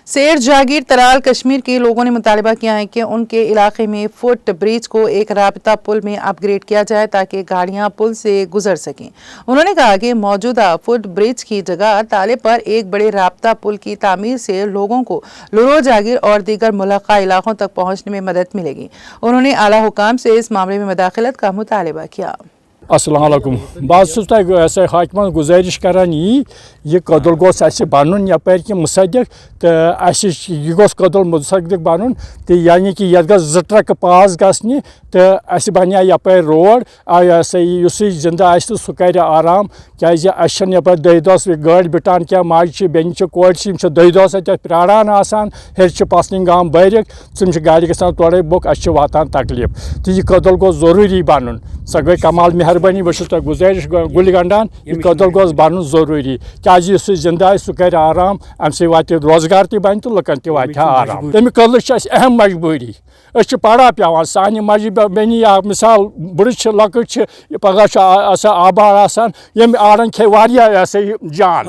सेठ जागीर तराल कश्मीर के लोगों ने मुतालबा किया है कि उनके इलाके में फुट ब्रिज को एक राबता पुल में अपग्रेड किया जाए ताकि गाड़ियां पुल से गुजर सकें। उन्होंने कहा कि मौजूदा फुट ब्रिज की जगह ताले पर एक बड़े राबता पुल की तामीर से लोगों को लुरो जागीर और दीगर मुलक्का इलाकों तक पहुंचने में मदद मिलेगी। उन्होंने आला हुकाम से इस मामले में मुदाखलत का मुतालबा किया। अस्सलाम वालेकुम। बस हाकिमन गुजारिश करान यह कदल गोस बन यपर कि मुसद्दिक तो यह गोस कदल मुसद्दिक बन तो यानी कि ये ज ट्रक पास गसने तो बन यपर रोड युस जिंदा तो सह कर आराम क्या यपर दह दस गाड़ी बिटान क्या माज बेन कोर दह दस प्रारान हेर पसलिंग गाम बरिक तुम गाड़ी गसान तोड़े बुक वातान तकलीफ तो यह कदल गोस जरूरी बन सह गई कमाल मेहरबानी बस गुजारिश गुल गंडान यह कदल गोस बन जरूरी क्या जिंदा सह कर आराम अमे वा रोजगार तन तो लुकन ता आराम तमें कदल अहम मजबूरी पड़ा पे सान मजि बेनी या मिसाल बुड़ लकट पगह आबाद यम आड़न खे जान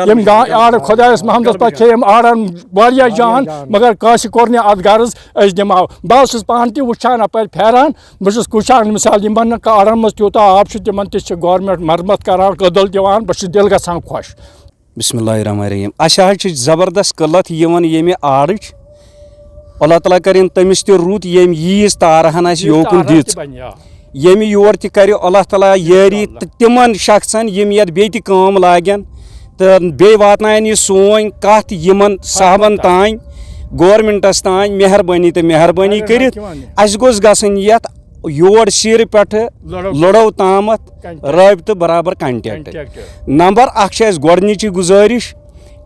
यम आड़ खुदायस महमदस पे खे आड़न वारिया जान मगर काश कोर अत गर्ज दिमो बस पान तुचान अपर फेरान बस कुचान मिसाल इन आड़न मज तूत आब तिम गवर्नमेंट मरम्मत करान कदल दिवान बस दिल गसान खुश। बिस्मिल्लाहिर्रहमानिर्रहीम अच्छा जबरदस्त कलत ये आड़च अल्लाह ताला करें तमिस रूत यम यीज तारहन योकुन दिच यम योर कर अल्लाह ताला यारी तिमन शख्सन यम ये बे काम लागन तो बे वातनायन यह सोन कत यमन साहबन तान गवर्नमेंटस तान मेहरबानी तो मेहरबानी करित अस गोस गसन यत योर सिर पे लड़ो तामत रबत बराबर कंटेक्ट नंबर गोडनिच गुजारिश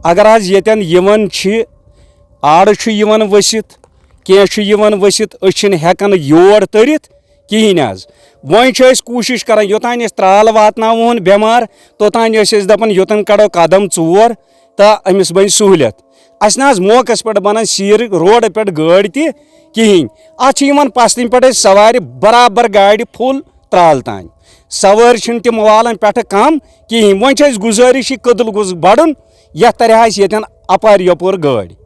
अगर आज यतन यवन आड़ वसित कह वसित हेकन योर तरित कहें वह कोशिश करान योतान त्राल वातन बेमार तोतान दपान योतन कड़ो कदम चोर तो अमिस बन सहूलियत अस मौकस पे बनान सीर रोड पे गाड़ी तहें अन पसलिन पे सवार बराबर गाड़ी फुल त्राल तान सवार तम वालन पे कम कहें वह गुजारिश कदल गोस बढ़न यह तरह यतन अपार यपोर गाड़ी।